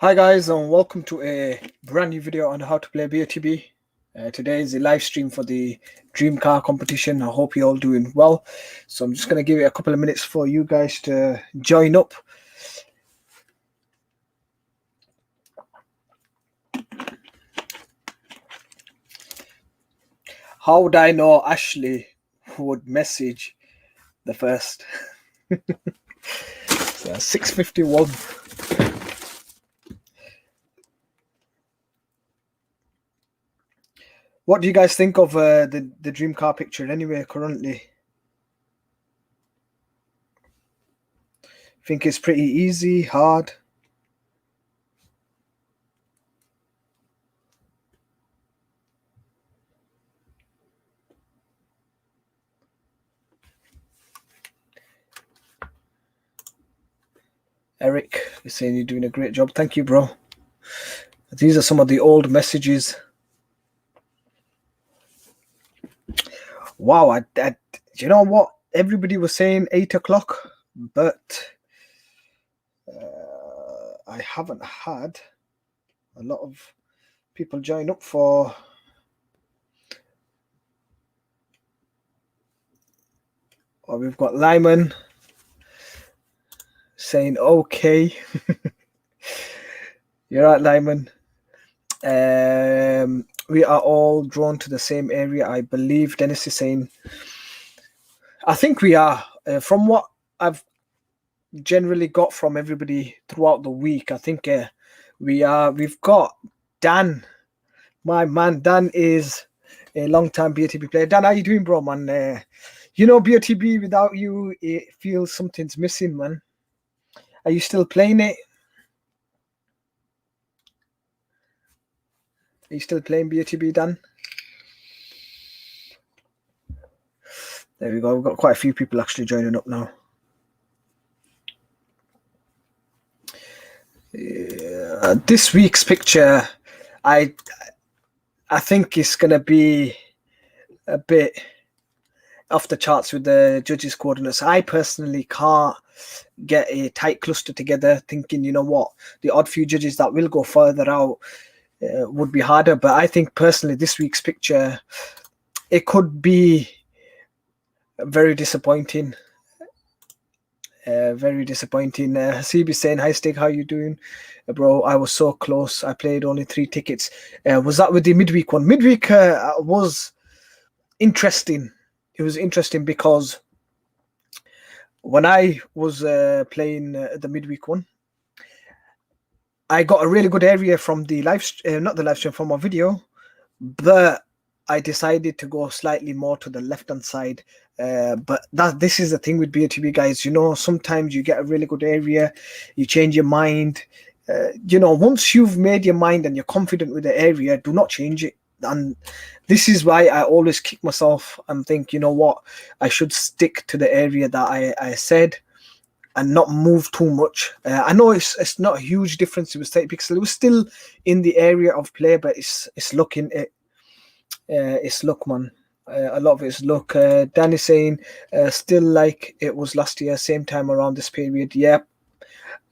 Hi guys, and welcome to a brand new video on how to play BOTB. Today is the live stream for the DREAMCAR competition. I hope you're all doing well. So I'm just going to give it a couple of minutes for you guys to join up. How would I know Ashley would message the first? So 6:51. What do you guys think of the DREAMCAR picture anyway currently? Think it's pretty easy, hard? Eric is saying you're doing a great job. Thank you, bro. These are some of the old messages. Wow, you know what? Everybody was saying 8 o'clock, but I haven't had a lot of people join up for. Oh, we've got Lyman saying okay. You're right, Lyman. We are all drawn to the same area, I believe. Dennis is saying, I think we are. From what I've generally got from everybody throughout the week, I think we are. We've got Dan, my man. Dan is a long-time BOTB player. Dan, how you doing, bro, man? You know, BOTB, without you, it feels something's missing, man. Are you still playing it? Are you still playing BOTB, Dan? There we go. We've got quite a few people actually joining up now. This week's picture, I think it's going to be a bit off the charts with the judges' coordinates. I personally can't get a tight cluster together, thinking, you know what, the odd few judges that will go further out would be harder. But I think personally this week's picture, it could be very disappointing. Very disappointing. CB saying, hi Stig, how you doing? Bro, I was so close. I played only 3 tickets. Was that with the midweek one? Midweek was interesting. It was interesting because when I was playing the midweek one, I got a really good area from the not the live stream, from my video, but I decided to go slightly more to the left-hand side. But this is the thing with BOTB, guys. You know, sometimes you get a really good area, you change your mind. You know, once you've made your mind and you're confident with the area, do not change it. And this is why I always kick myself and think, you know what, I should stick to the area that I said and not move too much. I know it's not a huge difference. It was 30 pixels. It was still in the area of play, but it's looking it. It's luck, man. A lot of it's luck. Dan is saying still like it was last year, same time around this period. Yeah,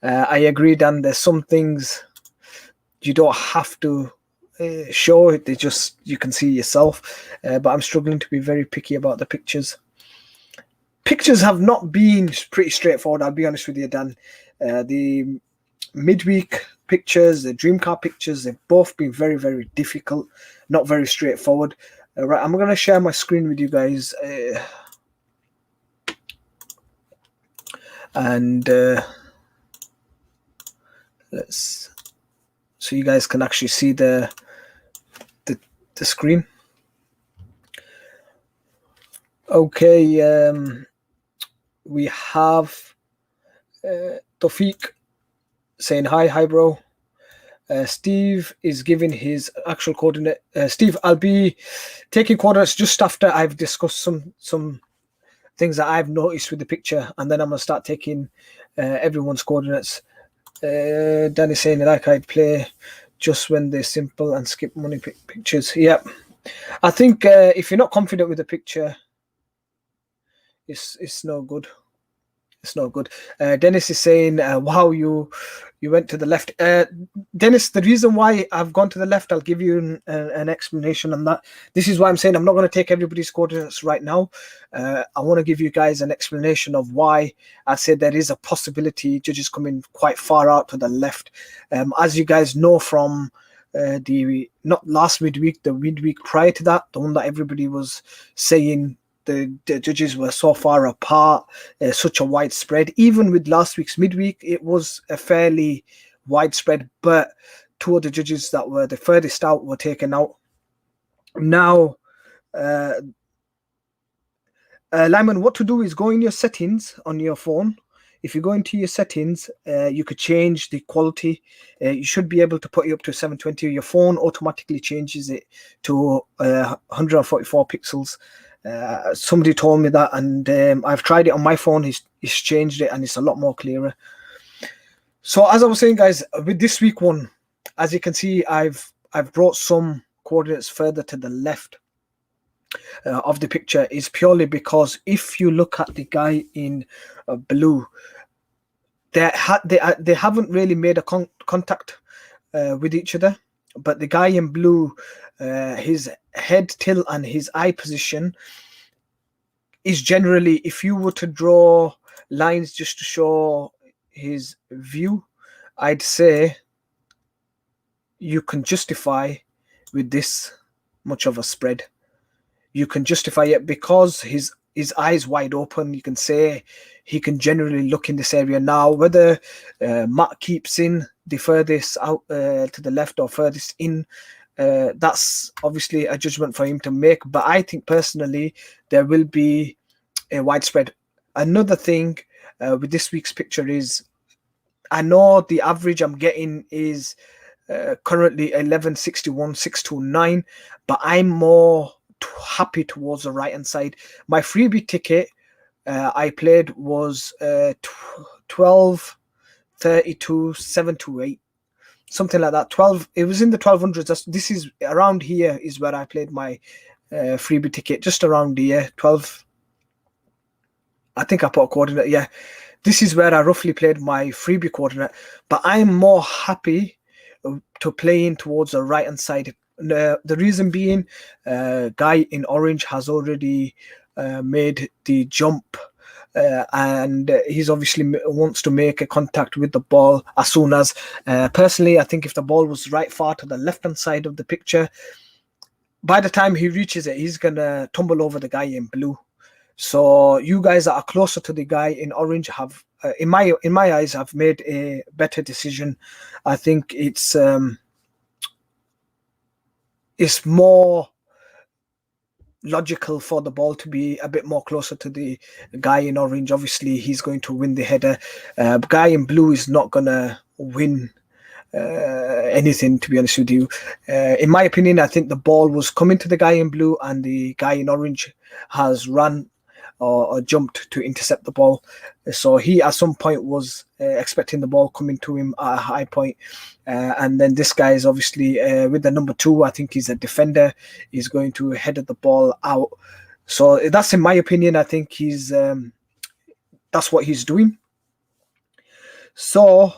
I agree, Dan. There's some things you don't have to show it. They just, you can see yourself. But I'm struggling to be very picky about the pictures. Pictures have not been pretty straightforward, I'll be honest with you, Dan. The midweek pictures, the DREAMCAR pictures, they've both been very, very difficult, not very straightforward. Right, I'm going to share my screen with you guys. And let's, so you guys can actually see the screen. Okay, we have Tawfiq saying hi bro. Steve is giving his actual coordinate. Steve, I'll be taking coordinates just after I've discussed some things that I've noticed with the picture, and then I'm gonna start taking everyone's coordinates. Danny saying, like, I play just when they're simple and skip money pictures. Yeah, I think if you're not confident with the picture, it's no good. It's no good. Dennis is saying, wow, you You went to the left. Dennis, the reason why I've gone to the left, I'll give you an explanation on that. This is why I'm saying I'm not going to take everybody's coordinates right now. I want to give you guys an explanation of why I said there is a possibility judges coming quite far out to the left. As you guys know from the not last midweek, the midweek prior to that, the one that everybody was saying the judges were so far apart, such a widespread. Even with last week's midweek, it was a fairly widespread, but two of the judges that were the furthest out were taken out. Now, Lyman, what to do is go in your settings on your phone. If you go into your settings, you could change the quality. You should be able to put it up to 720. Your phone automatically changes it to 144 pixels. Somebody told me that, and I've tried it on my phone. He's changed it, and it's a lot more clearer. So as I was saying, guys, with this week one, as you can see, I've brought some coordinates further to the left of the picture. Is purely because if you look at the guy in blue, they haven't really made a contact with each other. But the guy in blue, his head tilt and his eye position is generally, if you were to draw lines just to show his view, I'd say you can justify with this much of a spread. You can justify it because his eyes wide open. You can say he can generally look in this area. Now, whether Matt keeps in the furthest out to the left or furthest in, that's obviously a judgment for him to make. But I think personally there will be a widespread. Another thing with this week's picture is, I know the average I'm getting is currently 1161,629, but I'm more happy towards the right hand side. My freebie ticket I played was 1232,728, something like that. 12. It was in the 1200s. This is around here is where I played my freebie ticket, just around here. 12. I think I put a coordinate. Yeah, this is where I roughly played my freebie coordinate. But I'm more happy to play in towards the right hand side. The reason being, guy in orange has already made the jump, and he's obviously wants to make a contact with the ball as soon as. Personally, I think if the ball was right far to the left hand side of the picture, by the time he reaches it, he's gonna tumble over the guy in blue. So you guys that are closer to the guy in orange have, in my eyes, have made a better decision. I think it's more logical for the ball to be a bit more closer to the guy in orange. Obviously, he's going to win the header. Guy in blue is not going to win anything, to be honest with you. In my opinion, I think the ball was coming to the guy in blue, and the guy in orange has run or jumped to intercept the ball. So he at some point was expecting the ball coming to him at a high point. And then this guy is obviously with the number 2, I think he's a defender. He's going to header the ball out. So that's, in my opinion, I think he's that's what he's doing. So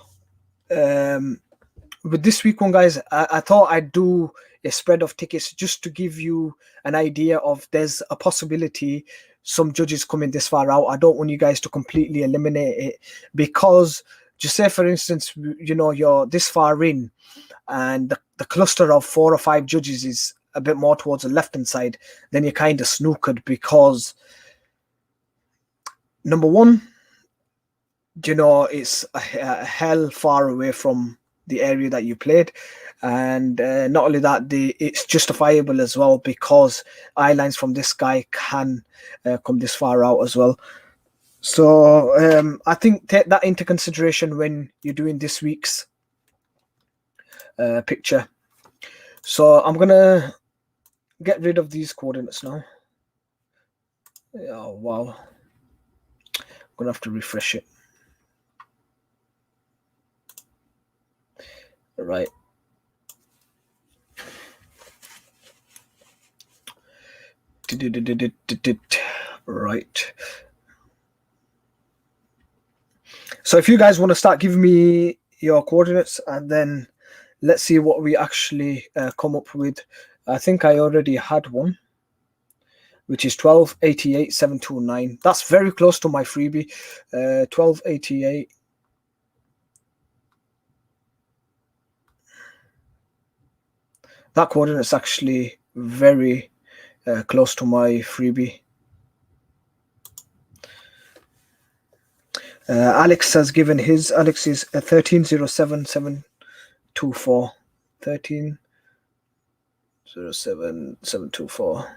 with this week one, guys, I thought I'd do a spread of tickets just to give you an idea of there's a possibility some judges coming this far out. I don't want you guys to completely eliminate it, because just say, for instance, you know, you're this far in and the cluster of 4 or 5 judges is a bit more towards the left hand side, then you're kind of snookered, because number one, you know, it's a hell far away from the area that you played, and not only that, it's justifiable as well, because eye lines from this guy can come this far out as well. So I think take that into consideration when you're doing this week's picture. So I'm gonna get rid of these coordinates now. Oh wow, I'm gonna have to refresh it. Right. Right. So if you guys want to start giving me your coordinates, and then let's see what we actually come up with. I think I already had one, which is 1288,729. That's very close to my freebie. 1288. That coordinate is actually very close to my freebie. Alex has given his. Alex is 13,07,724. 13,07,724.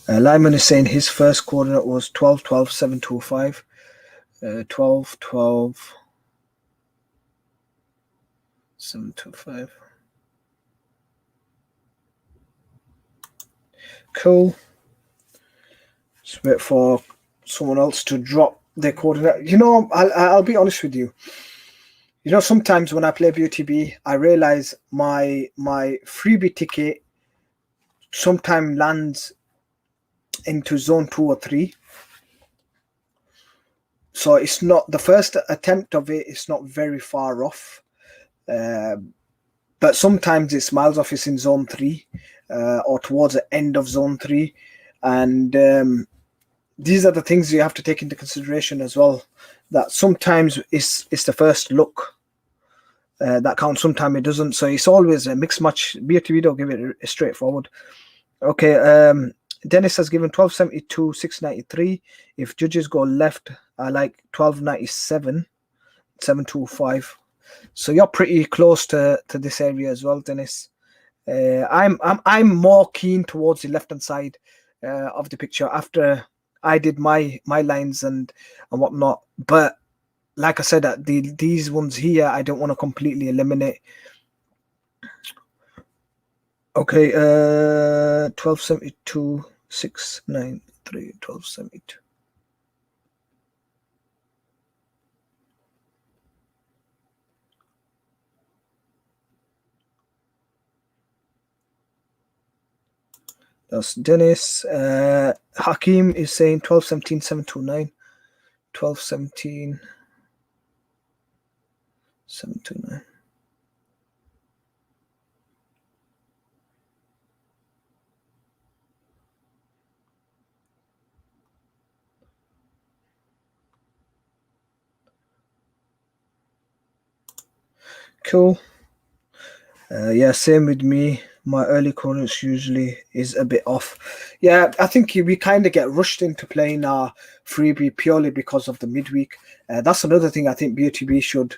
Lyman is saying his first coordinate was 12,12,725. 12,12,725. Cool. Just wait for someone else to drop their coordinate. You know, I'll be honest with you. You know, sometimes when I play BOTB, I realize my freebie ticket sometimes lands into zone 2 or 3. So it's not the first attempt of it. It's not very far off, but sometimes it's miles off. It's in zone 3 or towards the end of zone 3, and these are the things you have to take into consideration as well. That sometimes it's the first look that counts. Sometimes it doesn't. So it's always a mixed match. BOTB don't give it straightforward. Okay. Dennis has given 1272, 693. If judges go left, I like 1297, 725. So you're pretty close to this area as well, Dennis. I'm more keen towards the left hand side of the picture after I did my lines and whatnot. But like I said, these ones here, I don't want to completely eliminate. Okay, 1272, 693, 1272. That's Dennis. Hakim is saying 1217, 729. 1217, 729. Cool. Yeah, same with me. My early coordinates usually is a bit off. Yeah, I think we kind of get rushed into playing our freebie purely because of the midweek. That's another thing I think BOTB should.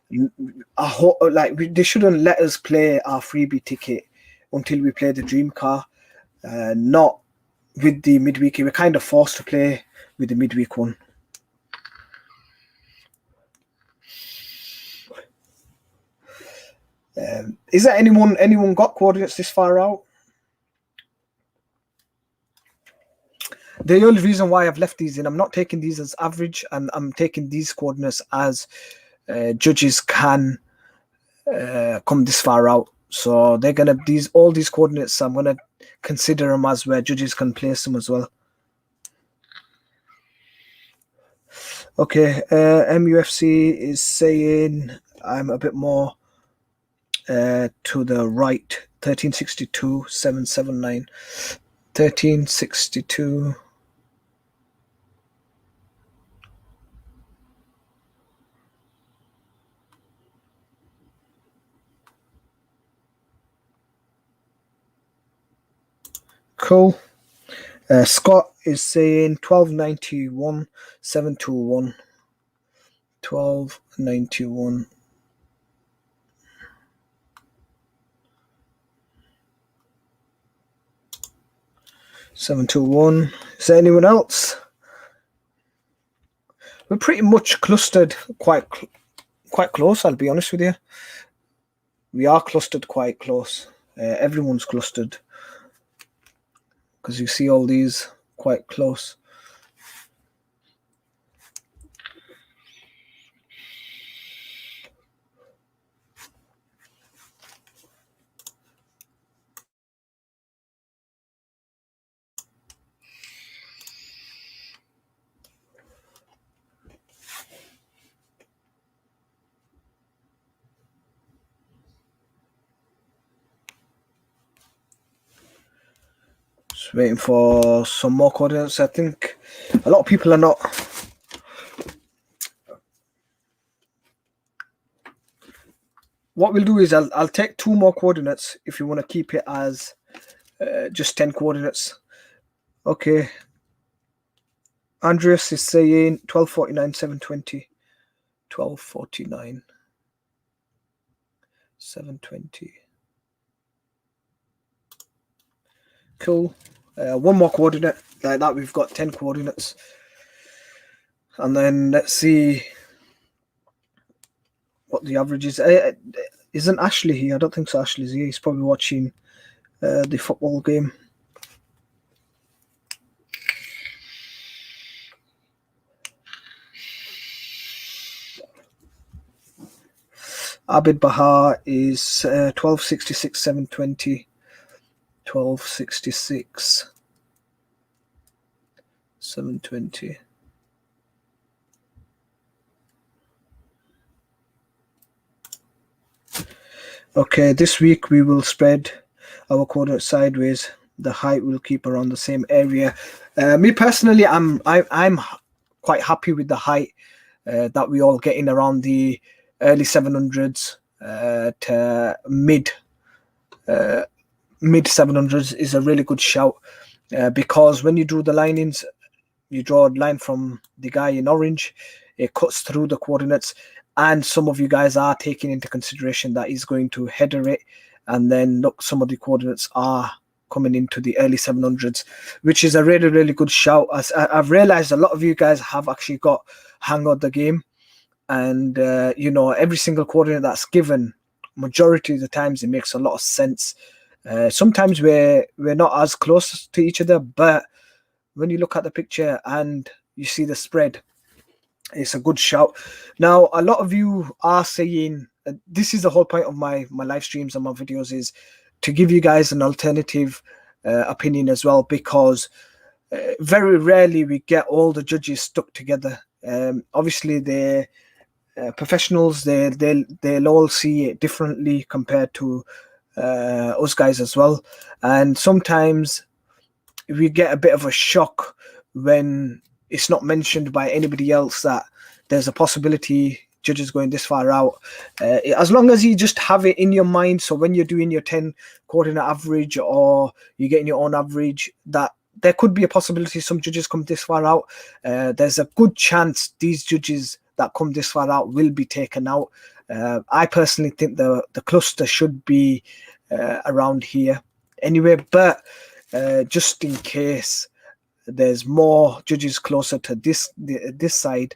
They shouldn't let us play our freebie ticket until we play the DREAMCAR, not with the midweek. We're kind of forced to play with the midweek one. Is there anyone got coordinates this far out? The only reason why I've left these in, I'm not taking these as average, and I'm taking these coordinates as judges can come this far out. So they're gonna all these coordinates. I'm gonna consider them as where judges can place them as well. Okay, MUFC is saying I'm a bit more to the right. 1362, 779. 1362. Cool. Scott is saying 1291, 721. 1291. $721. Is there anyone else? We're pretty much clustered quite close, I'll be honest with you. We are clustered quite close. Everyone's clustered because you see all these quite close. Waiting for some more coordinates. I think a lot of people are not. What we'll do is I'll take 2 more coordinates if you want to keep it as just 10 coordinates. Okay. Andreas is saying 1249, 720. 1249, 720. Cool. 1 more coordinate. Like that, we've got 10 coordinates. And then let's see what the average is. Isn't Ashley here? I don't think so. Ashley's here. He's probably watching the football game. Abid Bahar is 1266, 720. 1266, 720. Okay, this week we will spread our coordinates sideways. The height will keep around the same area. Me personally, I'm quite happy with the height that we all getting around the early 700s to mid 700s is a really good shout because when you do the linings, you draw a line from the guy in orange, it cuts through the coordinates, and some of you guys are taking into consideration that he's going to header it, and then look, some of the coordinates are coming into the early 700s, which is a really, really good shout. As I've realized a lot of you guys have actually got hang of the game, and you know, every single coordinate that's given, majority of the times it makes a lot of sense. Sometimes we're not as close to each other, but when you look at the picture and you see the spread, it's a good shout. Now, a lot of you are saying, this is the whole point of my live streams and my videos, is to give you guys an alternative opinion as well, because very rarely we get all the judges stuck together. Obviously, they're professionals. They'll all see it differently compared to us guys as well, and sometimes we get a bit of a shock when it's not mentioned by anybody else that there's a possibility judges going this far out. As long as you just have it in your mind, so when you're doing your 10 coordinate average or you're getting your own average, that there could be a possibility some judges come this far out. There's a good chance these judges that come this far out will be taken out. I personally think the cluster should be around here anyway, but just in case there's more judges closer to this side,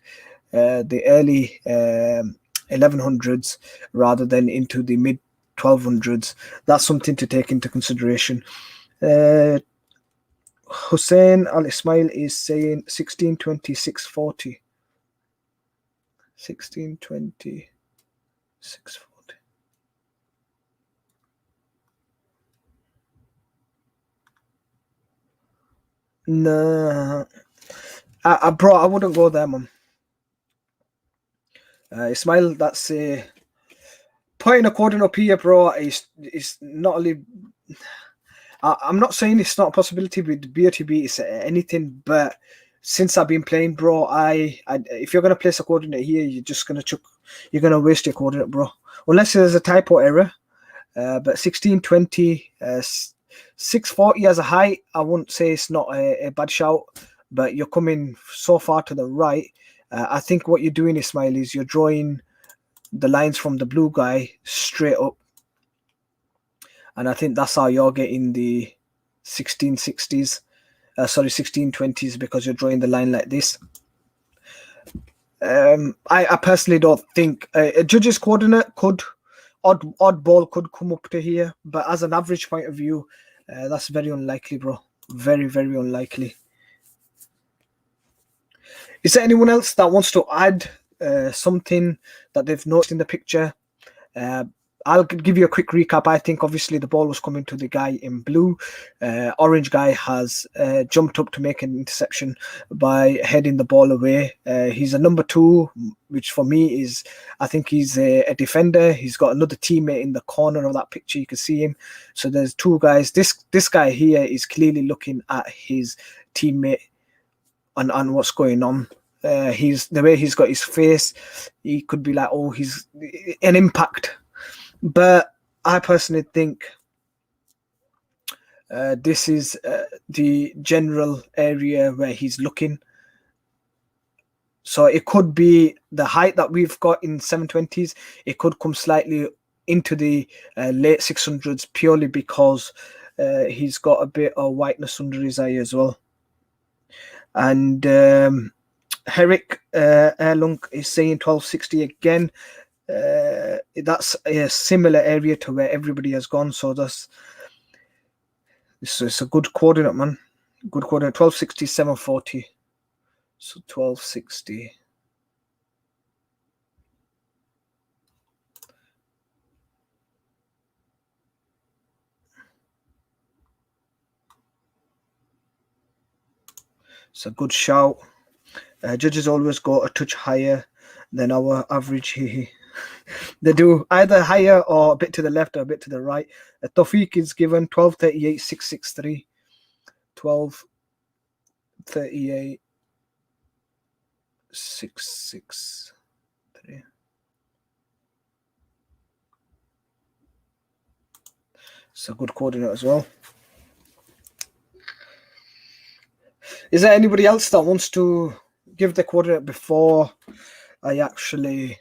the early 1100s rather than into the mid 1200s, that's something to take into consideration. Hussein Al Ismail is saying 1620, 640. 1620, 640. No, bro, I wouldn't go there, man. Ismail, that's putting a coordinate up here, bro. Is not only. I'm not saying it's not a possibility with BOTB. It's anything, but since I've been playing, bro, if you're gonna place a coordinate here, you're just gonna you're gonna waste your coordinate, bro. Unless there's a typo error. But 1620, 640 as a height, I wouldn't say it's not a bad shout, but you're coming so far to the right. I think what you're doing, Ismail, is you're drawing the lines from the blue guy straight up. And I think that's how you're getting the 1660s. Sorry, 1620s, because you're drawing the line like this. I personally don't think a judge's coordinate odd ball could come up to here, but as an average point of view, that's very unlikely, bro. Very, very unlikely. Is there anyone else that wants to add something that they've noticed in the picture? I'll give you a quick recap. I think obviously the ball was coming to the guy in blue. Orange guy has jumped up to make an interception by heading the ball away. He's a number 2, which for me is, I think he's a defender. He's got another teammate in the corner of that picture. You can see him. So there's 2 guys. This guy here is clearly looking at his teammate and what's going on. He's the way he's got his face. He could be like, oh, he's an impact. But I personally think this is the general area where he's looking. So it could be the height that we've got in 720s. It could come slightly into the late 600s purely because he's got a bit of whiteness under his eye as well. And Herrick Erlung is saying 1260 again. That's a similar area to where everybody has gone, so it's a good coordinate, man. Good coordinate. 1260, 740. So 1260. It's a good shout. Judges always go a touch higher than our average here. They do either higher or a bit to the left or a bit to the right. Tawfiq is given 1238, 663. 1238, 663. It's a good coordinate as well. Is there anybody else that wants to give the coordinate before I actually...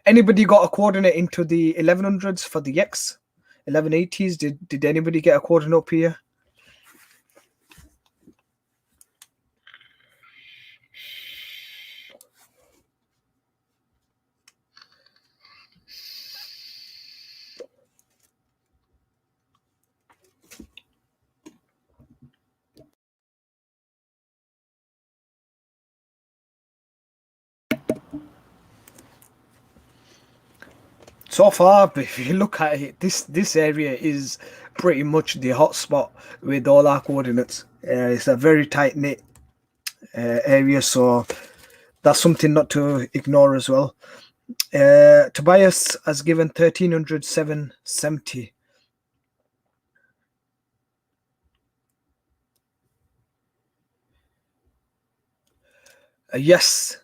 Anybody got a coordinate into the 1100s for the X? 1180s? Did anybody get a coordinate up here? So far, if you look at it, this area is pretty much the hotspot with all our coordinates. It's a very tight-knit area, so that's something not to ignore as well. Tobias has given 1300, 770. Yes.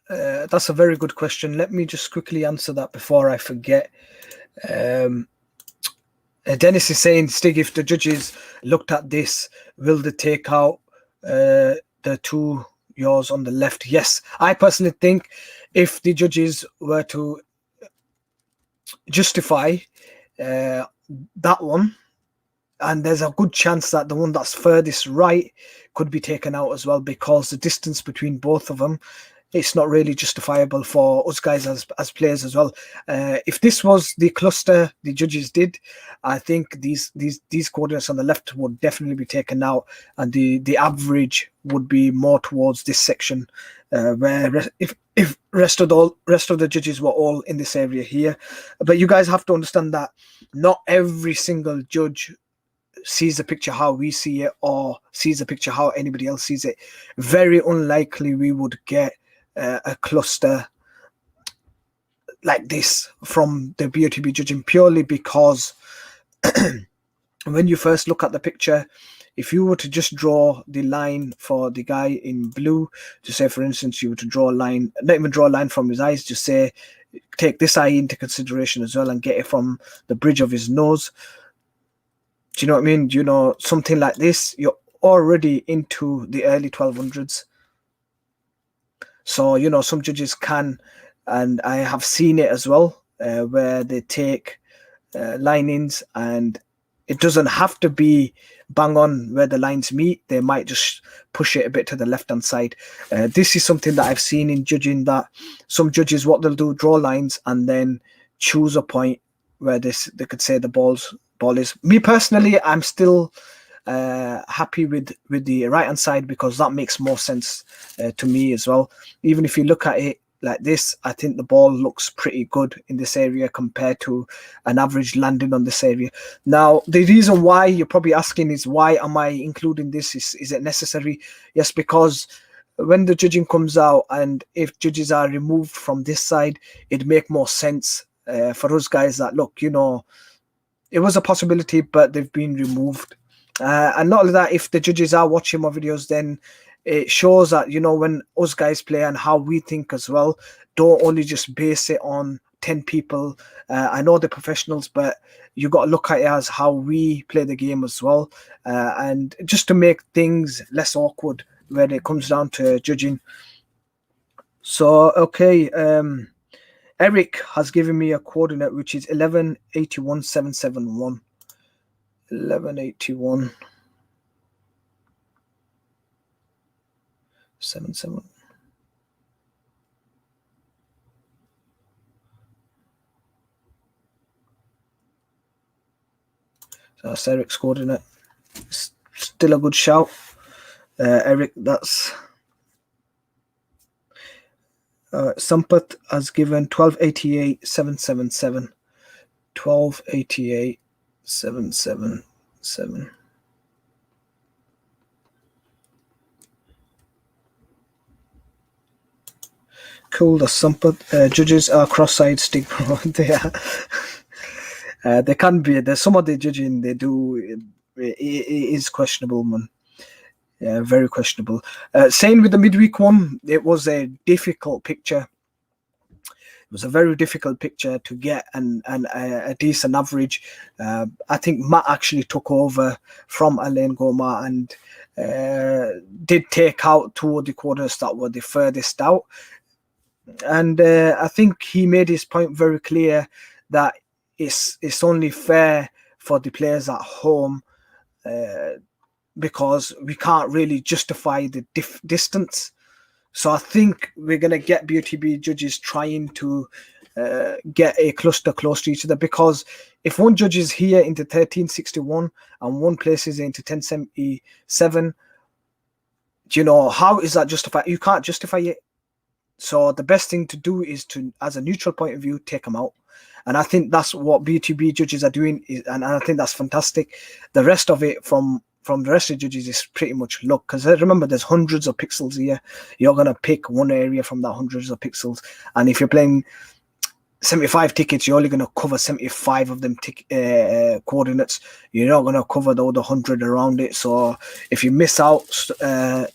That's a very good question. Let me just quickly answer that before I forget. Dennis is saying, Stig, if the judges looked at this, will they take out the 2 yours on the left? Yes. I personally think if the judges were to justify that one, and there's a good chance that the one that's furthest right could be taken out as well, because the distance between both of them, it's not really justifiable for us guys as players as well. If this was the cluster the judges did, I think these coordinates on the left would definitely be taken out, and the average would be more towards this section, where if rest of the judges were all in this area here. But you guys have to understand that not every single judge sees the picture how we see it or sees the picture how anybody else sees it. Very unlikely we would get a cluster like this from the BOTB judging, purely because when you first look at the picture, if you were to just draw the line for the guy in blue, to say for instance you were to draw a line, not even draw a line from his eyes, just say take this eye into consideration as well and get it from the bridge of his nose. Do you know what I mean? Do you know, something like this, you're already into the early 1200s. So, you know, some judges can, and I have seen it as well, where they take line-ins, and it doesn't have to be bang on where the lines meet. They might just push it a bit to the left-hand side. This is something that I've seen in judging, that some judges, what they'll do, draw lines and then choose a point where they could say the ball is. Me personally, I'm still happy with the right hand side, because that makes more sense to me as well. Even if you look at it like this, I think the ball looks pretty good in this area compared to an average landing on this area. Now, the reason why you're probably asking is, why am I including this? Is it necessary? Yes, because when the judging comes out, and if judges are removed from this side, it'd make more sense for us guys that, look, it was a possibility, but they've been removed. And not only that, if the judges are watching my videos, then it shows that, when us guys play and how we think as well, don't only just base it on 10 people. I know they're professionals, but you got to look at it as how we play the game as well. And just to make things less awkward when it comes down to judging. So, okay, Eric has given me a coordinate, which is 1181,771. 1181. 77. So that's Eric's coordinate. Still a good shout, Eric. That's Sampath has given 1288,777. 1288,777. Cool, that's Sampath. Judges are cross-side stick. They are. They can be. There's some of the judging they do. It is questionable, man. Yeah, very questionable. Same with the midweek one. It was a difficult picture. It was a very difficult picture to get and a decent average. I think Matt actually took over from Alain Goma and did take out two of the quarters that were the furthest out. And I think he made his point very clear that it's only fair for the players at home because we can't really justify the distance. So I think we're going to get BOTB judges trying to get a cluster close to each other, because if one judge is here into 1361 and one places into 1077, how is that justified? You can't justify it. So the best thing to do is to, as a neutral point of view, take them out. And I think that's what BOTB judges are doing, and I think that's fantastic. The rest of it from the rest of the judges is pretty much luck, because remember, there's hundreds of pixels here. You're going to pick one area from that hundreds of pixels, and if you're playing 75 tickets, you're only going to cover 75 of them coordinates. You're not going to cover the other 100 around it. So if you miss out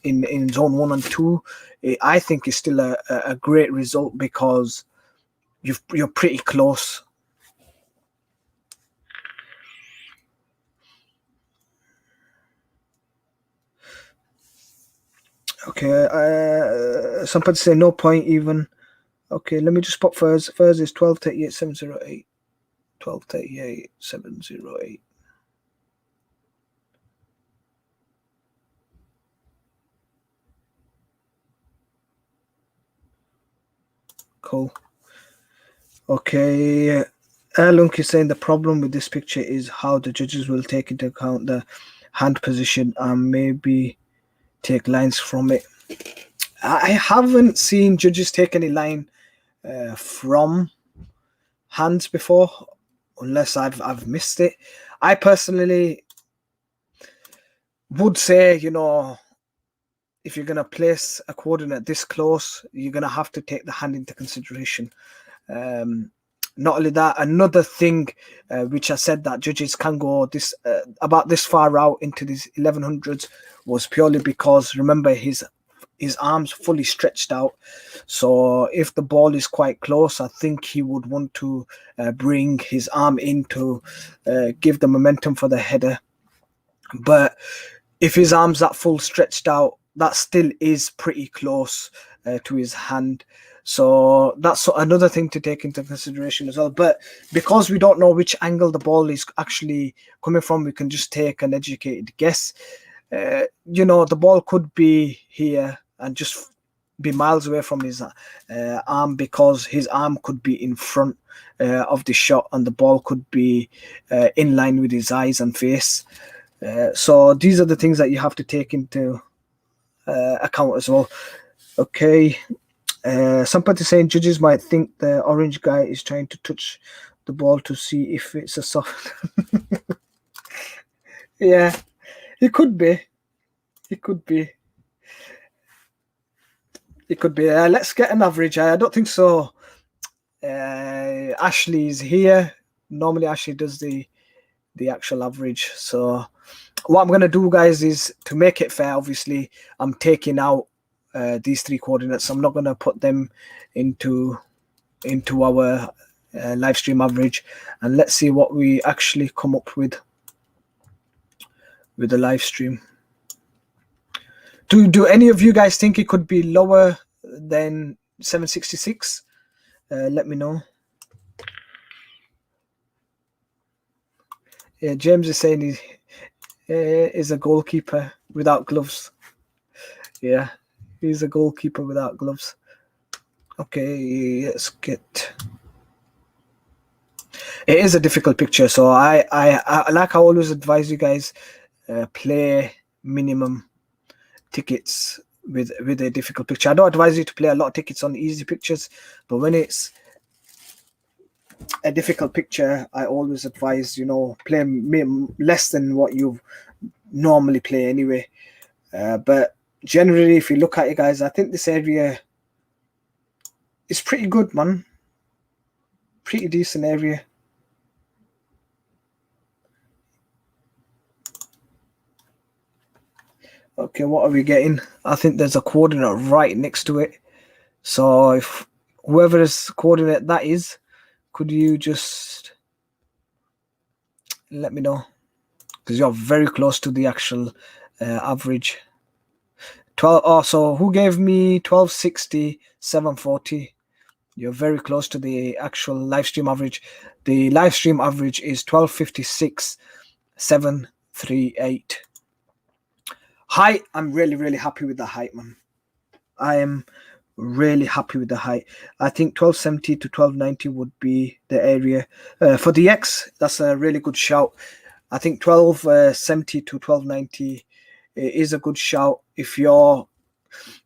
in zone 1 and 2, I think it's still a great result, because you're pretty close. Okay, somebody say no point even. Okay, let me just pop Furs. Furs is 1238,708. 1238,708. Cool. Okay, Lunk is saying the problem with this picture is how the judges will take into account the hand position and maybe take lines from it. I haven't seen judges take any line from hands before, unless I've missed it. I personally would say, if you're going to place a coordinate this close, you're going to have to take the hand into consideration. Not only that, another thing which I said that judges can go about this far out into these 1100s was purely because, remember, his arms fully stretched out. So if the ball is quite close, I think he would want to bring his arm in to give the momentum for the header. But if his arm's that full stretched out, that still is pretty close to his hand. So that's another thing to take into consideration as well. But because we don't know which angle the ball is actually coming from, we can just take an educated guess. The ball could be here and just be miles away from his arm, because his arm could be in front of the shot and the ball could be in line with his eyes and face. So these are the things that you have to take into account as well. Okay. Somebody saying judges might think the orange guy is trying to touch the ball to see if it's a soft. Yeah, it could be. It could be. It could be. Let's get an average. I don't think so. Ashley's here. Normally, Ashley does the actual average. So, what I'm gonna do, guys, is to make it fair. Obviously, I'm taking out these 3 coordinates. I'm not gonna put them into our live stream average, and let's see what we actually come up with the live stream. Do any of you guys think it could be lower than 766? Let me know. Yeah, James is saying he is a goalkeeper without gloves. Yeah, he's a goalkeeper without gloves. Okay, let's get. It is a difficult picture, so I like I always advise you guys, play minimum tickets with a difficult picture. I don't advise you to play a lot of tickets on easy pictures, but when it's a difficult picture, I always advise, you know, play less than what you normally play anyway. But generally, if you look at it, guys, I think this area is pretty good, man. Pretty decent area. Okay, what are we getting? I think there's a coordinate right next to it. So if whoever's coordinate that is, could you just let me know? Because you're very close to the actual average. 12. Oh, so who gave me 1260, 740? You're very close to the actual live stream average. The live stream average is 1256, 738. Height, I'm really happy with the height, man. I am really happy with the height. I think 1270 to 1290 would be the area. For the X, that's a really good shout. I think 1270 to 1290 is a good shout. If you're...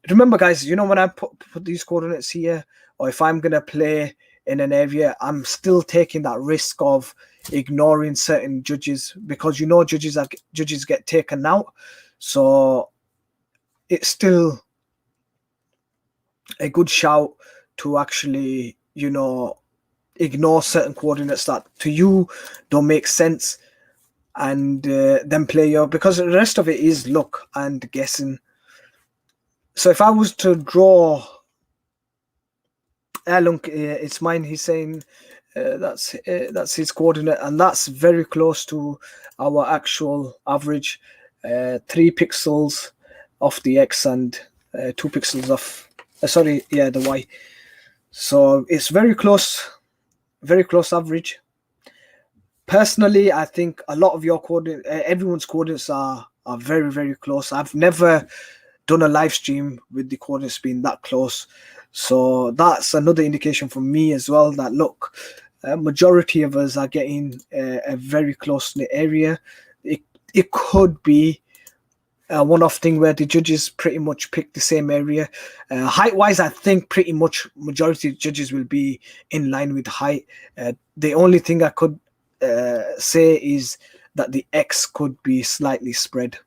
Remember, guys, you know, when I put these coordinates here, or if I'm going to play in an area, I'm still taking that risk of ignoring certain judges, because, you know, judges get taken out. So it's still a good shout to actually, you know, ignore certain coordinates that to you don't make sense, and then play your, because the rest of it is luck and guessing. So if I was to draw Look, it's mine. He's saying that's his coordinate, and that's very close to our actual average. 3 pixels off the X and 2 pixels off. The Y. So it's very close average. Personally, I think a lot of your coordinates, everyone's coordinates are very close. I've never done a live stream with the coordinates being that close. So that's another indication for me as well that, look, majority of us are getting a very close knit area. It could be a one-off thing where the judges pretty much pick the same area. Height-wise, I think pretty much majority of judges will be in line with height. The only thing I could say is that the X could be slightly spread.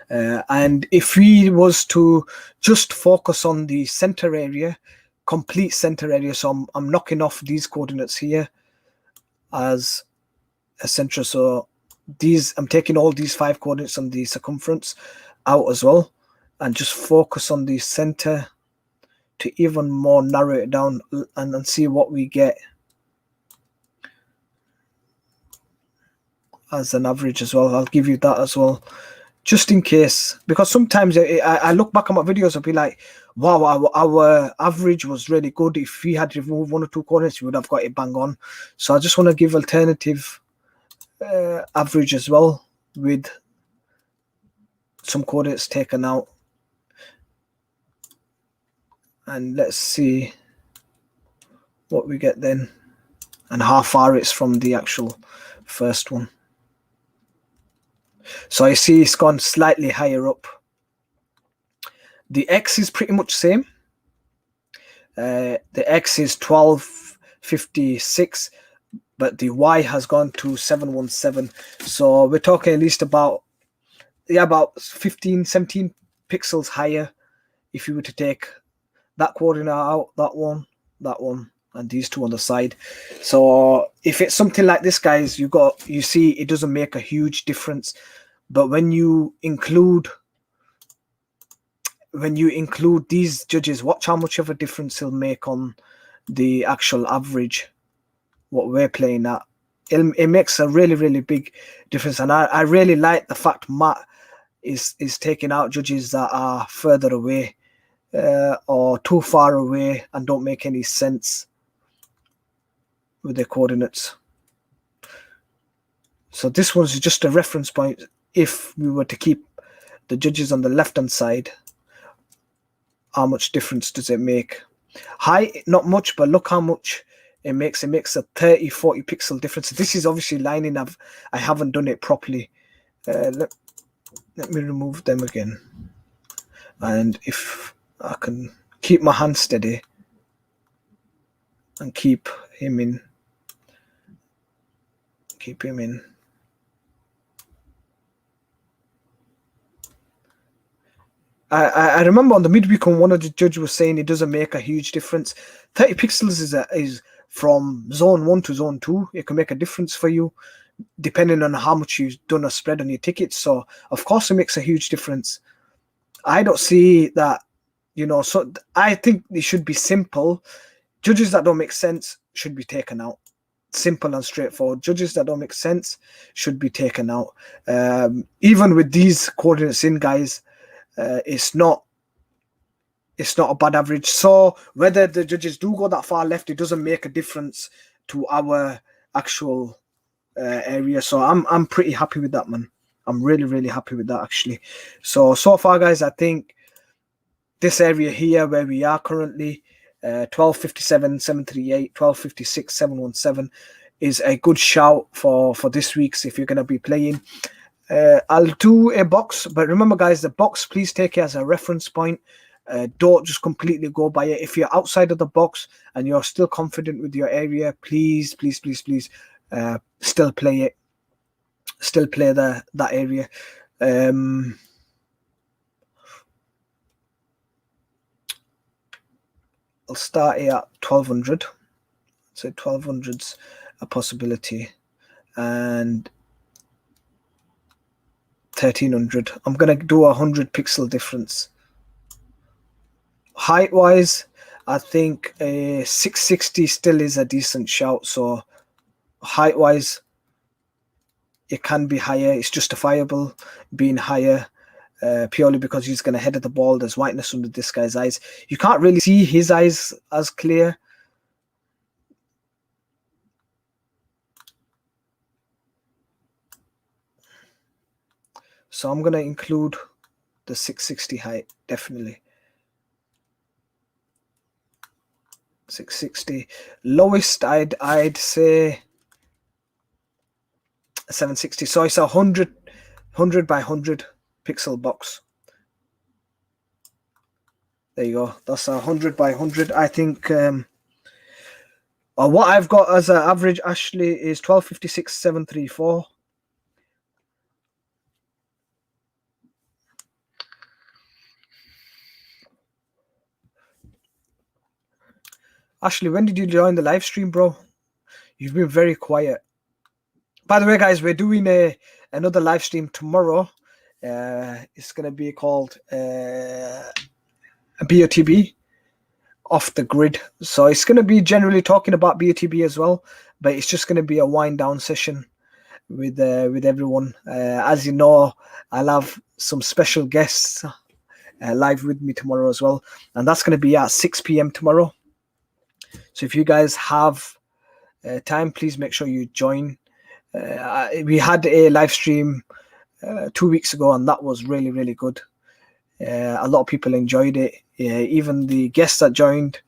And if we was to just focus on the center area, complete center area, so I'm knocking off these coordinates here as a center. So these, I'm taking all these 5 coordinates on the circumference out as well, and just focus on the center to even more narrow it down and see what we get as an average as well. I'll give you that as well, just in case, because sometimes I look back at my videos and be like, wow, our average was really good. If we had removed 1 or 2 coordinates, we would have got it bang on. So I just want to give alternative average as well, with some coordinates taken out. And let's see what we get then, and how far it's from the actual first one. So I see it's gone slightly higher up. The X is pretty much same. The X is 1256, but the Y has gone to 717. So we're talking at least about 15, 17 pixels higher if you were to take that coordinate out, that one, and these two on the side. So if it's something like this, guys, you see it doesn't make a huge difference. But when you include these judges, watch how much of a difference it'll make on the actual average, what we're playing at. It makes a really, really big difference. And I really like the fact Matt is taking out judges that are further away or too far away and don't make any sense with their coordinates. So this one's just a reference point. If we were to keep the judges on the left hand side, how much difference does it make? Height, not much, but look how much it makes. It makes a 30-40 pixel difference. This is obviously lining up. I haven't done it properly. Let me remove them again. And if I can keep my hand steady and keep him in. I remember on the midweek when one of the judges was saying it doesn't make a huge difference. 30 pixels is from zone 1 to zone 2. It can make a difference for you depending on how much you've done a spread on your tickets. So of course it makes a huge difference. I don't see that, so I think it should be simple. Judges that don't make sense should be taken out. Simple and straightforward. Judges that don't make sense should be taken out. Even with these coordinates in, guys, it's not a bad average. So whether the judges do go that far left, it doesn't make a difference to our actual area. So I'm pretty happy with that, man. I'm really, really happy with that, actually. So far, guys, I think this area here where we are currently, 1257, 738, 1256, 717 is a good shout for this week's if you're going to be playing. I'll do a box, but remember, guys, the box, please take it as a reference point. Don't just completely go by it. If you're outside of the box and you're still confident with your area, please still play it. Still play that area. I'll start here at 1200. So 1200's a possibility, and 1300. I'm gonna do 100 pixel difference. Height wise, I think 660 still is a decent shout. So height wise, it can be higher. It's justifiable being higher purely because he's going to head at the ball. There's whiteness under this guy's eyes. You can't really see his eyes as clear. So I'm going to include the 660 height, definitely. 660. Lowest, I'd say 760. So it's 100 by 100 pixel box. There you go. That's 100 by 100. I think what I've got as an average, Ashley, is 1256, 734. Ashley, when did you join the live stream, bro? You've been very quiet. By the way, guys, we're doing another live stream tomorrow. It's going to be called a BOTB, off the grid. So it's going to be generally talking about BOTB as well, but it's just going to be a wind down session with everyone. As you know, I'll have some special guests live with me tomorrow as well, and that's going to be at 6 p.m. tomorrow. So if you guys have time, please make sure you join. We had a live stream 2 weeks ago, and that was really, really good. A lot of people enjoyed it. Even the guests that joined,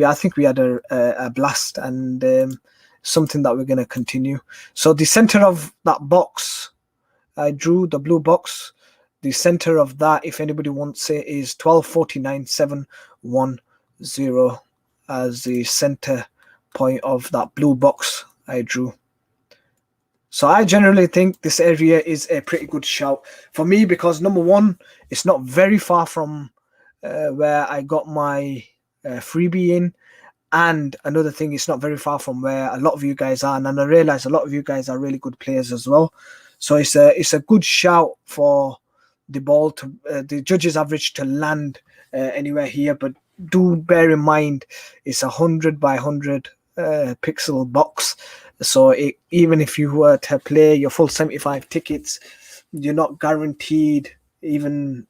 I think we had a blast, and something that we're going to continue. So the center of that box, I drew the blue box. The center of that, if anybody wants it, is 1249,710. as the center point of that blue box I drew. So I generally think this area is a pretty good shout for me, because number one, it's not very far from where I got my freebie in, and another thing, it's not very far from where a lot of you guys are, and I realize a lot of you guys are really good players as well. So it's a good shout for the ball to the judges average to land anywhere here, but do bear in mind it's 100 by 100 pixel box. So even if you were to play your full 75 tickets, you're not guaranteed even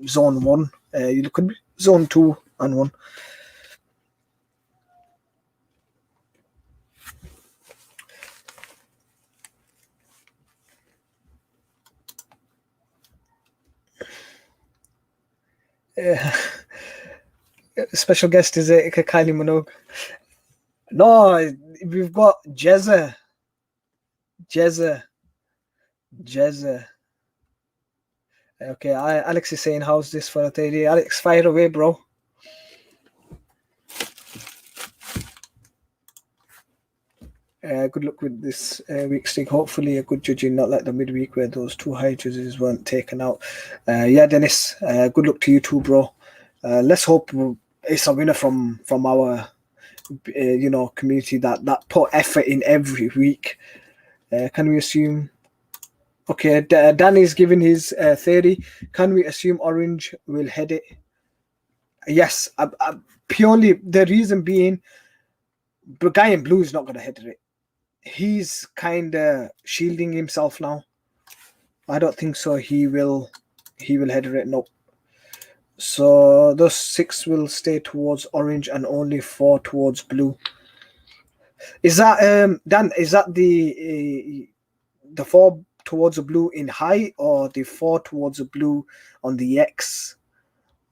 zone 1. You could be zone 2 and 1. Special guest is Kylie Minogue. No, we've got Jezza. Okay, Alex is saying, how's this for a 30? Alex, fire away, bro. Good luck with this week's STIG. Hopefully a good judging, not like the midweek where those 2 high judges weren't taken out. Yeah, Dennis, good luck to you too, bro. Let's hope it's a winner from our community that put effort in every week. Can we assume? Okay, Danny's giving his 30. Can we assume orange will head it? Yes, purely the reason being, the guy in blue is not going to head it. He's kind of shielding himself now. I don't think so. He will header it. Nope. So those 6 will stay towards orange and only 4 towards blue. Is that Dan? Is that the 4 towards the blue in high, or the 4 towards the blue on the X,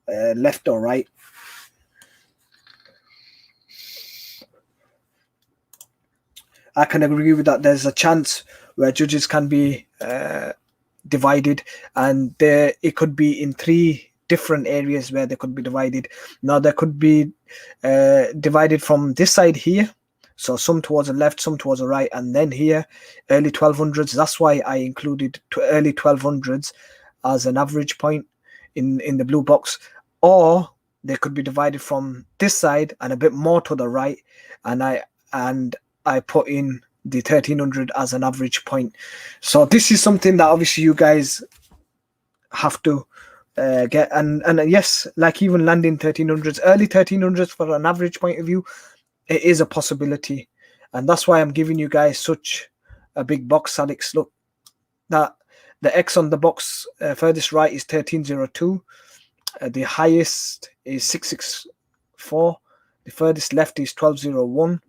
left or right? I can agree with that. There's a chance where judges can be divided, and it could be in 3 different areas where they could be divided. Now they could be divided from this side here, so some towards the left, some towards the right, and then here early 1200s. That's why I included early 1200s as an average point in the blue box. Or they could be divided from this side and a bit more to the right, and I put in the 1300 as an average point. So this is something that obviously you guys have to get, and yes, like even landing 1300s, early 1300s for an average point of view, it is a possibility. And that's why I'm giving you guys such a big box, Alex. Look, that the X on the box furthest right is 1302, the highest is 664, the furthest left is 1201,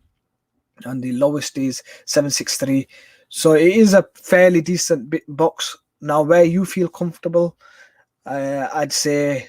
and the lowest is 763. So it is a fairly decent bit box. Now, where you feel comfortable, I'd say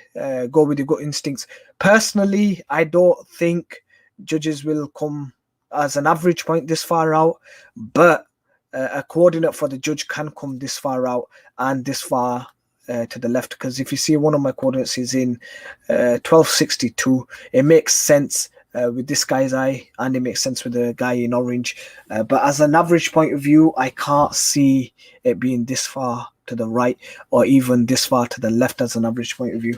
go with your gut instincts. Personally, I don't think judges will come as an average point this far out, but a coordinate for the judge can come this far out and this far to the left, because if you see one of my coordinates is in 1262, it makes sense with this guy's eye, and it makes sense with the guy in orange. But as an average point of view, I can't see it being this far to the right or even this far to the left as an average point of view.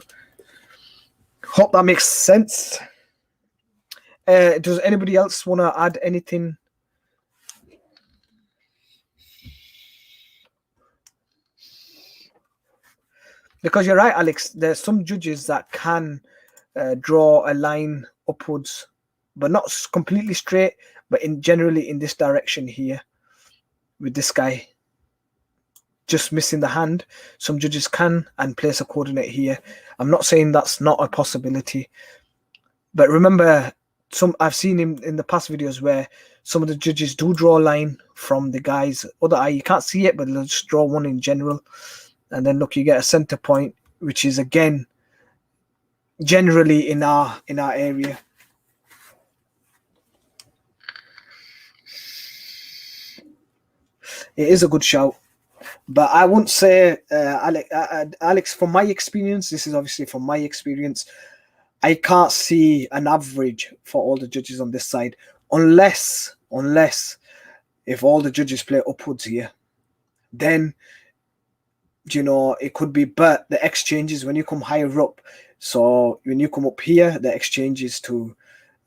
Hope that makes sense. Does anybody else want to add anything? Because you're right, Alex, there's some judges that can draw a line upwards, but not completely straight, but generally in this direction here with this guy just missing the hand. Some judges can and place a coordinate here. I'm not saying that's not a possibility, but remember, I've seen in the past videos where some of the judges do draw a line from the guy's other eye. You can't see it, but they'll just draw one in general. And then look, you get a center point, which is again generally in our area. It is a good shout, but I wouldn't say, Alex, from my experience, this is obviously from my experience, I can't see an average for all the judges on this side, unless if all the judges play upwards here, then it could be. But the exchanges when you come higher up, so when you come up here, the exchanges to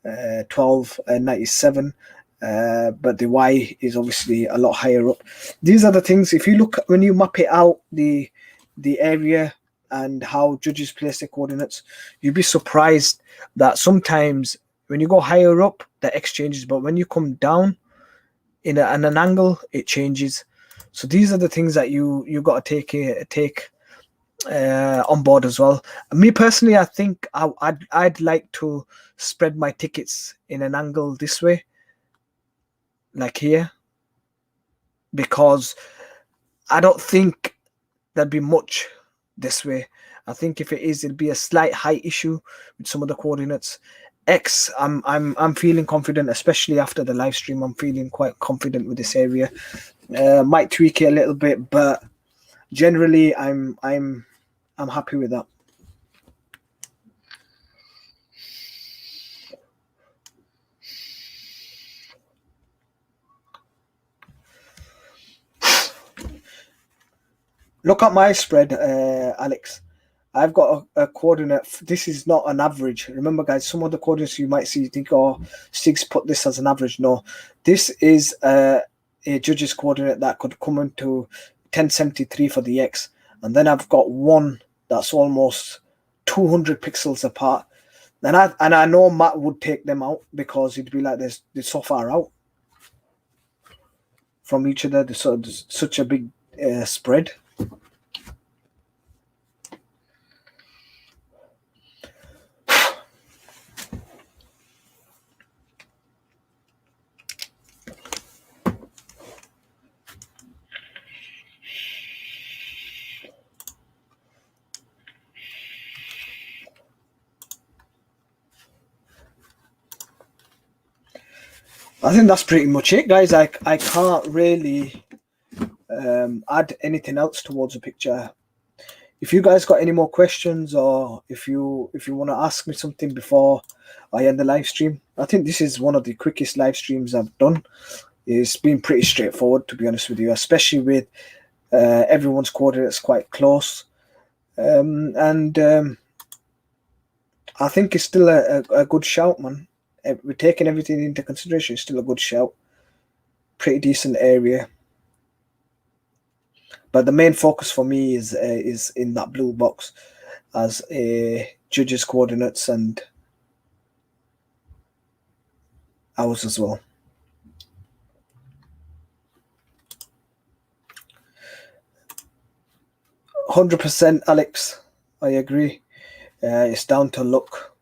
12.97, but the Y is obviously a lot higher up. These are the things, if you look, when you map it out, the area and how judges place their coordinates, you'd be surprised that sometimes when you go higher up, the exchanges, but when you come down in an angle, it changes. So these are the things that you got to take on board as well. Me personally, I think I'd like to spread my tickets in an angle this way, like here, because I don't think there'd be much this way. I think if it is, it'll be a slight height issue with some of the coordinates. X, I'm feeling confident, especially after the live stream. I'm feeling quite confident with this area. Might tweak it a little bit, but generally I'm happy with that. Look at my spread, Alex. I've got a coordinate. This is not an average. Remember, guys, some of the coordinates you might see, you think, oh, Stig's put this as an average. No, this is a judge's coordinate that could come into 1073 for the X. And then I've got one that's almost 200 pixels apart. And I know Matt would take them out because he'd be like, they're so far out from each other. There's such a big spread. I think that's pretty much it, guys. I can't really add anything else towards the picture. If you guys got any more questions, or if you want to ask me something before I end the live stream, I think this is one of the quickest live streams I've done. It's been pretty straightforward, to be honest with you, especially with everyone's coordinates quite close. And I think it's still a good shout, man. We're taking everything into consideration. It's still a good shout. Pretty decent area. But the main focus for me is in that blue box as a judge's coordinates and ours as well. 100%, Alex. I agree. It's down to luck.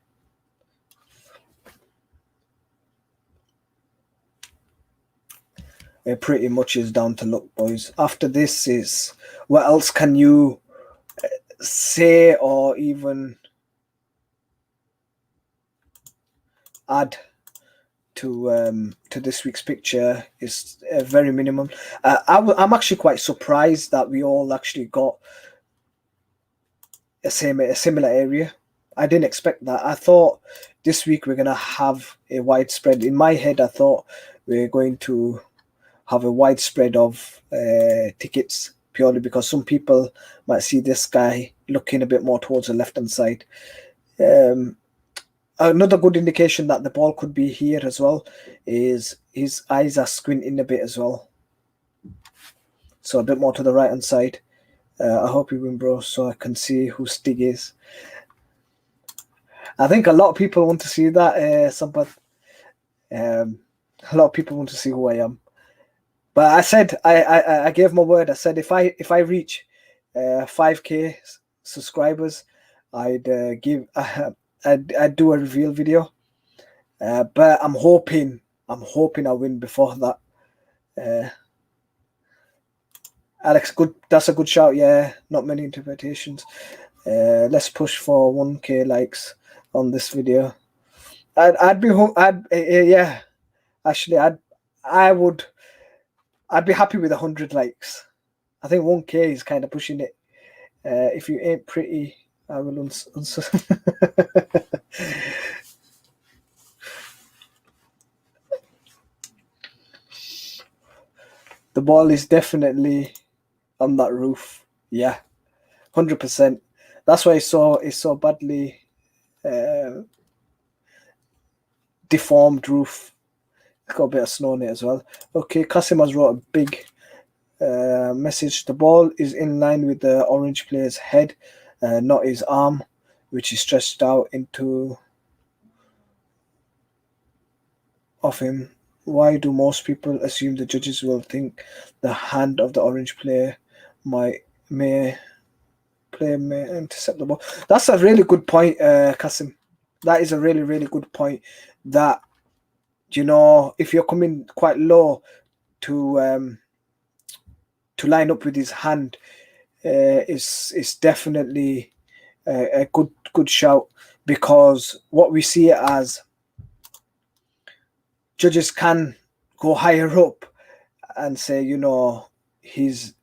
It pretty much is down to luck, boys. After this is, what else can you say or even add to this week's picture? Is very minimum. I'm actually quite surprised that we all actually got a similar area. I didn't expect that. I thought this week we're gonna have a widespread. In my head, I thought we're going to have a widespread of tickets, purely because some people might see this guy looking a bit more towards the left-hand side. Another good indication that the ball could be here as well is his eyes are squinting a bit as well. So a bit more to the right-hand side. I hope you win, bro, so I can see who Stig is. I think a lot of people want to see that, a lot of people want to see who I am. But I said, I gave my word. I said if I reach 5K subscribers, I'd do a reveal video. But I'm hoping I win before that. Alex, good. That's a good shout. Yeah, not many interpretations. Let's push for 1K likes on this video. I'd be happy with 100 likes. I think 1K is kind of pushing it. If you ain't pretty, I will The ball is definitely on that roof. Yeah, 100%. That's why it's so badly deformed roof. It's got a bit of snow on it as well. Okay, Kasim has wrote a big message. The ball is in line with the orange player's head, not his arm, which is stretched out into of him. Why do most people assume the judges will think the hand of the orange player may intercept the ball? That's a really good point, Kasim. That is a really, really good point. That, you know, if you're coming quite low to line up with his hand, is definitely a good shout, because what we see it as, judges can go higher up and say, you know, his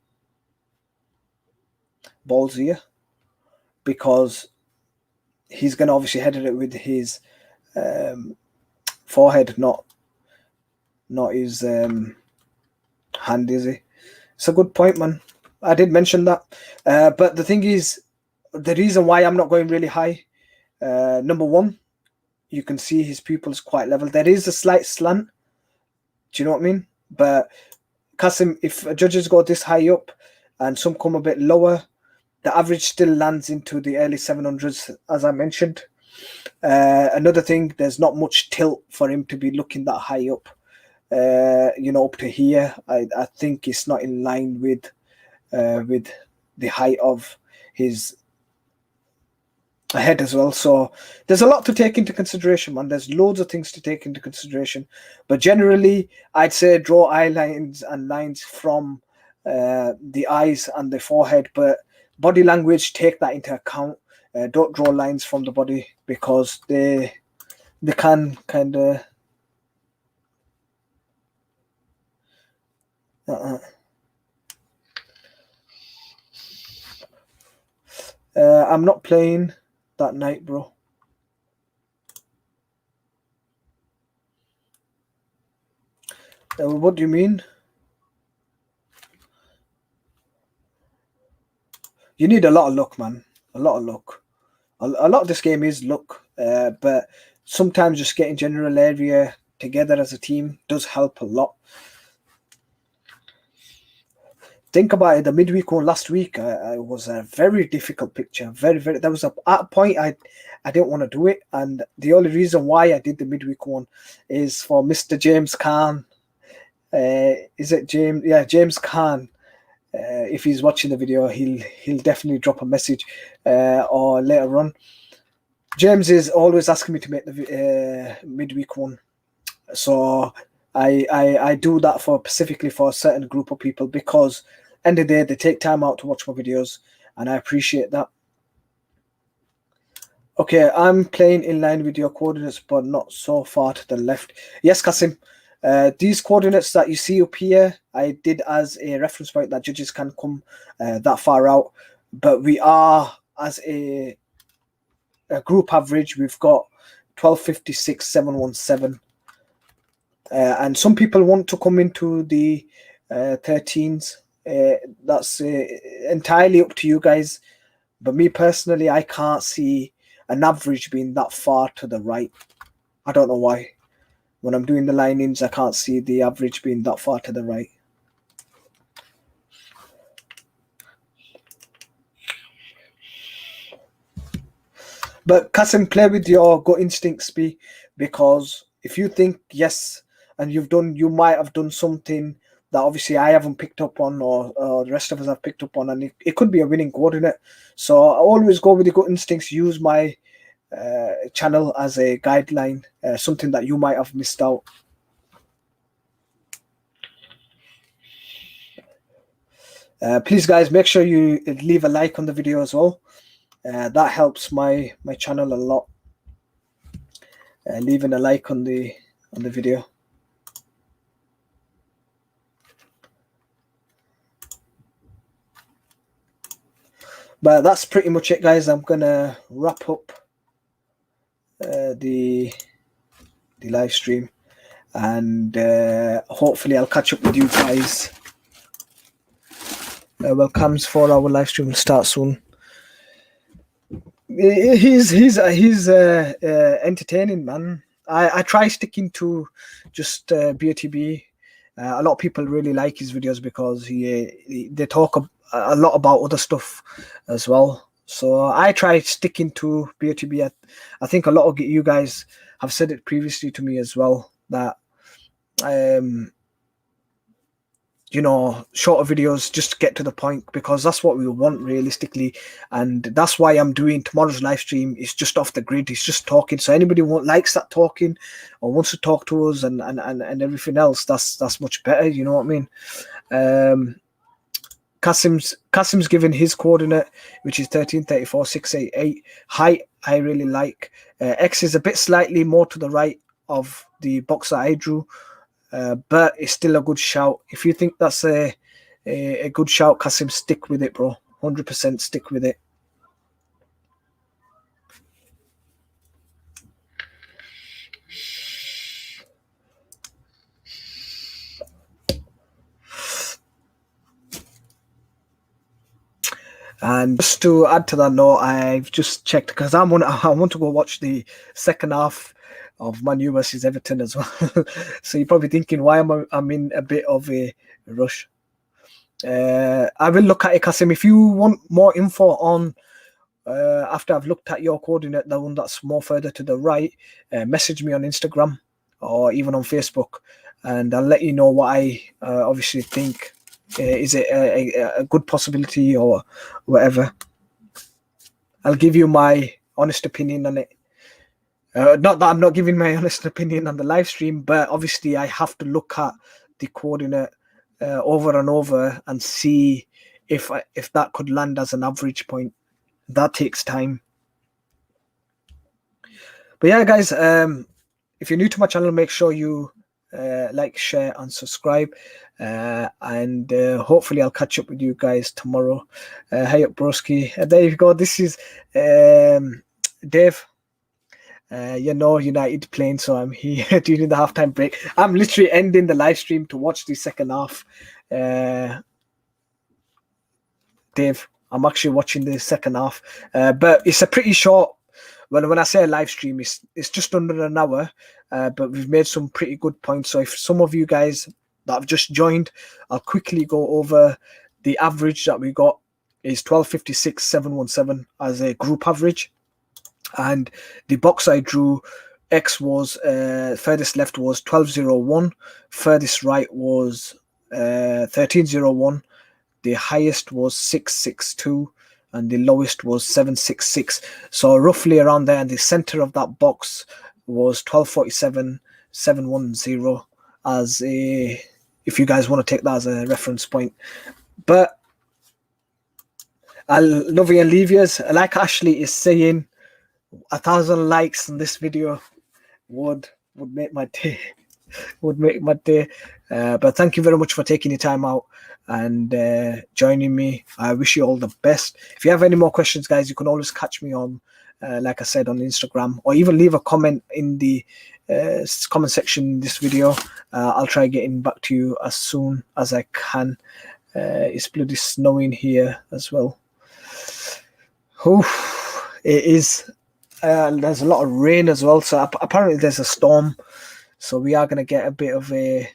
ball's here, because he's going to obviously head it with his forehead, not his hand, is he? It's a good point, man. I did mention that. But the thing is, the reason why I'm not going really high, number one, you can see his pupils quite level. There is a slight slant. Do you know what I mean? But Kasim, if judges go this high up and some come a bit lower, the average still lands into the early 700s, as I mentioned. Another thing, there's not much tilt for him to be looking that high up. You know, up to here, I think it's not in line with the height of his head as well. So there's a lot to take into consideration, man. There's loads of things to take into consideration. But generally, I'd say draw eye lines and lines from the eyes and the forehead. But body language, take that into account. Don't draw lines from the body, because they can kind of I'm not playing that night, bro. What do you mean? You need a lot of luck, man. A lot of luck. A lot of this game is luck, but sometimes just getting general area together as a team does help a lot. Think about it. The midweek one last week, I was a very difficult picture. Very, very. There was at a point I didn't want to do it, and the only reason why I did the midweek one is for Mr. James Khan. Is it James? Yeah, James Khan. If he's watching the video, he'll definitely drop a message or later on. James is always asking me to make the midweek one, so I do that specifically for a certain group of people, because end of the day they take time out to watch my videos, and I appreciate that. Okay, I'm playing in line with your coordinates, but not so far to the left. Yes, Kasim. These coordinates that you see up here, I did as a reference point that judges can come that far out. But we are, as a group average, we've got 1256, 717. And some people want to come into the 13s. That's entirely up to you guys. But me personally, I can't see an average being that far to the right. I don't know why. When I'm doing the line-ins, I can't see the average being that far to the right. But Kasim, play with your gut instincts, because if you think yes, and you might have done something that obviously I haven't picked up on, or the rest of us have picked up on, and it could be a winning coordinate. So I always go with the gut instincts. Use my channel as a guideline, something that you might have missed out. Please, guys, make sure you leave a like on the video as well. That helps my channel a lot. Leaving a like on the video. But that's pretty much it, guys. I'm gonna wrap up the live stream, and hopefully I'll catch up with you guys. Welcomes for our live stream will start soon. He's entertaining, man. I try sticking to just BOTB. A lot of people really like his videos because they talk a lot about other stuff as well. So I try sticking to BOTB. I think a lot of you guys have said it previously to me as well, that you know, shorter videos, just to get to the point, because that's what we want realistically. And that's why I'm doing tomorrow's live stream. It's just off the grid. It's just talking. So anybody who likes that talking or wants to talk to us and everything else, that's much better. You know what I mean? Kasim's given his coordinate, which is 1334,688. Height, I really like. X is a bit slightly more to the right of the box that I drew. But it's still a good shout. If you think that's a good shout, Kasim, stick with it, bro. 100% stick with it. And just to add to that note, I've just checked because I want to go watch the second half of Man U versus Everton as well. So you're probably thinking, why am I'm in a bit of a rush? I will look at it, Kasim. If you want more info on after I've looked at your coordinate, the one that's more further to the right, message me on Instagram or even on Facebook, and I'll let you know what I obviously think. Is it a good possibility or whatever? I'll give you my honest opinion on it. Not that I'm not giving my honest opinion on the live stream, but obviously I have to look at the coordinate over and over and see if that could land as an average point. That takes time. But yeah, guys, if you're new to my channel, make sure you like, share, and subscribe. And hopefully I'll catch up with you guys tomorrow. Hey up, broski. There you go. This is Dave. You know, United playing, so I'm here during the halftime break. I'm literally ending the live stream to watch the second half. Dave, I'm actually watching the second half, but it's a pretty short. Well, when I say a live stream, it's just under an hour, but we've made some pretty good points. So if some of you guys that have just joined, I'll quickly go over the average that we got is 1256,717 as a group average. And the box I drew, X was furthest left was 1201, furthest right was 1301, the highest was 662, and the lowest was 766. So roughly around there, and the center of that box was 1247,710 as a, if you guys want to take that as a reference point. But I'll love you and leave you. Like Ashley is saying, 1,000 likes on this video would make my day. Would make my day. But thank you very much for taking your time out and joining me. I wish you all the best. If you have any more questions, guys, you can always catch me on, like I said, on Instagram, or even leave a comment in the comment section in this video. I'll try getting back to you as soon as I can. It's bloody snowing here as well. It is. There's a lot of rain as well, so apparently there's a storm, so we are going to get a bit of a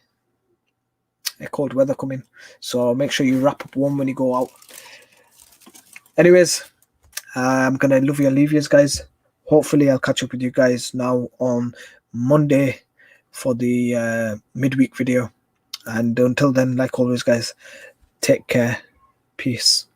cold weather coming, so make sure you wrap up warm when you go out. Anyways, I'm going to love you and leave you guys. Hopefully I'll catch up with you guys now on Monday for the midweek video, and until then, like always, guys, take care. Peace.